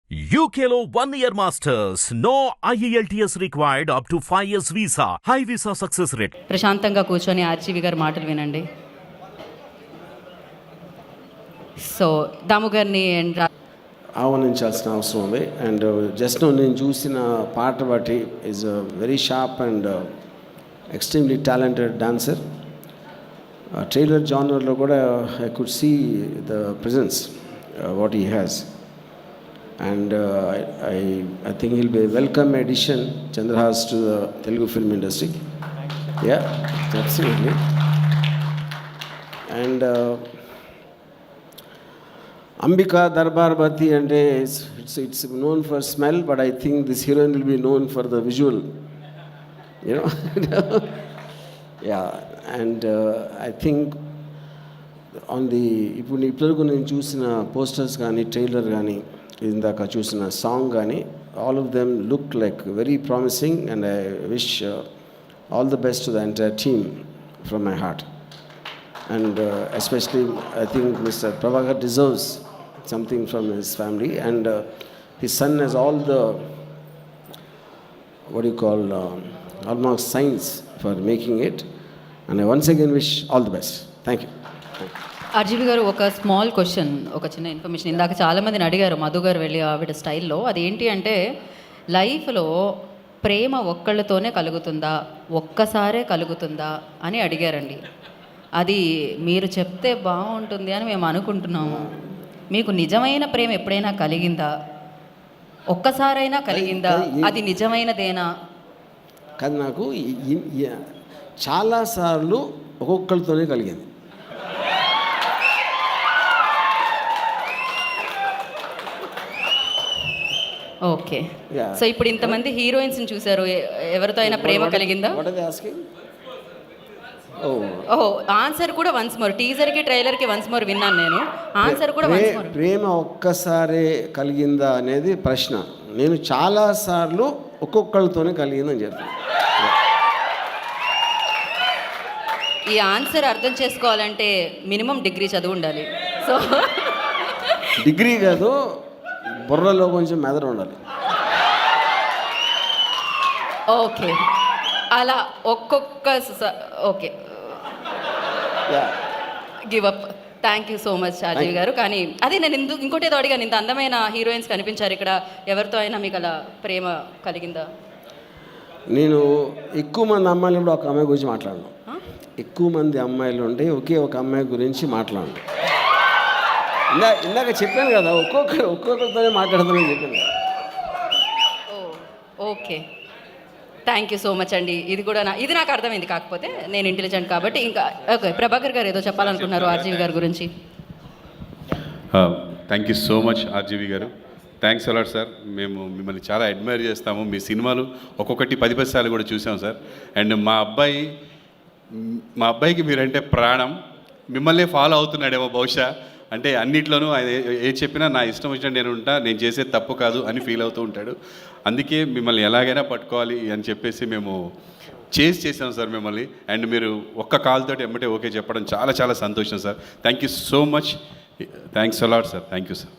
UKLO 1 year masters. No IELTS required up to 5 years visa. High visa success rate. ప్రశాంతంగా కూర్చొని RGV గారి మాటలు వినండి. సో దాము గారిని ఆహ్వానించాల్సిన అవసరం ఉంది. అండ్ జస్ట్ నేను చూసిన పాట బట్టి is very sharp and extremely talented dancer. Trailer జానర్లో కూడా I could see the presence what he has. And I think he'll be a welcome addition, Chandrahas, to the Telugu film industry. Yeah, absolutely. And Ambika Darbar Bati, and it's known for smell, but I think this heroine will be known for the visual. You know, yeah. And I think on the ఇప్పుడు నేను చూసిన posters కానీ trailer కానీ ఇందాక చూసిన song కానీ all of them look like very promising and I wish all the best to the entire team from my heart. And especially I think mister Prabhakar deserves something from his family and his son he's all the what you call hallmark signs for making it, and I once again wish all the best. Thank you. RGV గారు, ఒక small question, ఒక చిన్న information. ఇందాక చాలామందిని అడిగారు మధు గారు వెళ్ళి ఆవిడ స్టైల్లో. అదేంటి అంటే, లైఫ్లో ప్రేమ ఒక్కళ్ళతోనే కలుగుతుందా, ఒక్కసారే కలుగుతుందా అని అడిగారండి. అది మీరు చెప్తే బాగుంటుంది అని మేము అనుకుంటున్నాము. మీకు నిజమైన ప్రేమ ఎప్పుడైనా కలిగిందా? ఒక్కసారైనా కలిగిందా? అది నిజమైనదేనా? కానీ నాకు చాలాసార్లు ఒక్కొక్కరితోనే కలిగింది. ఓకే. సో ఇప్పుడు ఇంతమంది హీరోయిన్స్ చూసారు, ఎవరితో అయినా ప్రేమ కలిగిందా? ఓహో, ఆన్సర్ కూడా వన్స్ మోర్. టీజర్కి ట్రైలర్కి వన్స్ మోర్ విన్నాను నేను. ఆన్సర్ కూడా వన్స్ మోర్. ప్రేమ ఒక్కసారే కలిగిందా అనేది ప్రశ్న. నేను చాలాసార్లు ఒక్కొక్కరితోనే కలిగిందని చెప్తాను. ఈ ఆన్సర్ అర్థం చేసుకోవాలంటే మినిమం డిగ్రీ చదువు ఉండాలి. సో డిగ్రీ కాదు, బుర్రలో కొంచెం మెదడు ఉండాలి. ఓకే, అలా ఒక్కొక్క okay, give up. Thank you so much Rajiv garu. కానీ అదే నేను ఇంకోటి ఏదో అడిగాను, ఇంత అందమైన హీరోయిన్స్ కనిపించారు ఇక్కడ, ఎవరితో అయినా మీకు అలా ప్రేమ కలిగిందా? నేను ఎక్కువ మంది అమ్మాయిలు ఉంటే ఒక అమ్మాయి గురించి మాట్లాడను. ఎక్కువ మంది అమ్మాయిలు ఉంటే ఒకే ఒక అమ్మాయి గురించి మాట్లాడను. ఇందాక చెప్పాను కదా, ఒక్కొక్కరితోనే మాట్లాడతానని చెప్పాను కదా. Okay, thank you so much అండి. ఇది కూడా ఇది నాకు అర్థమైంది, కాకపోతే నేను ఇంటెలిజెంట్ కాబట్టి. ఇంకా ఓకే, ప్రభాకర్ గారు ఏదో చెప్పాలనుకున్నారు ఆర్జీవి గారి గురించి. Thank you so much RGV గారు. Thanks a lot sir. మేము మిమ్మల్ని చాలా అడ్మైర్ చేస్తాము. మీ సినిమాలు ఒక్కొక్కటి 10 సార్లు కూడా చూసాం సార్. అండ్ మా అబ్బాయికి మీరంటే ప్రాణం. మిమ్మల్ని ఫాలో అవుతున్నాడేమో బహుశా. అంటే అన్నిట్లోనూ ఆయన ఏ చెప్పినా నా ఇష్టం వచ్చినట్టు నేను ఉంటా, నేను చేసేది తప్పు కాదు అని ఫీల్ అవుతూ ఉంటాడు. అందుకే మిమ్మల్ని ఎలాగైనా పట్టుకోవాలి అని చెప్పేసి మేము చేసాం సార్ మిమ్మల్ని. అండ్ మీరు ఒక్క కాల్తో ఎమ్మటే ఓకే చెప్పడం చాలా చాలా సంతోషం sir. Thank you so much. Thanks a lot sir. Thank you sir.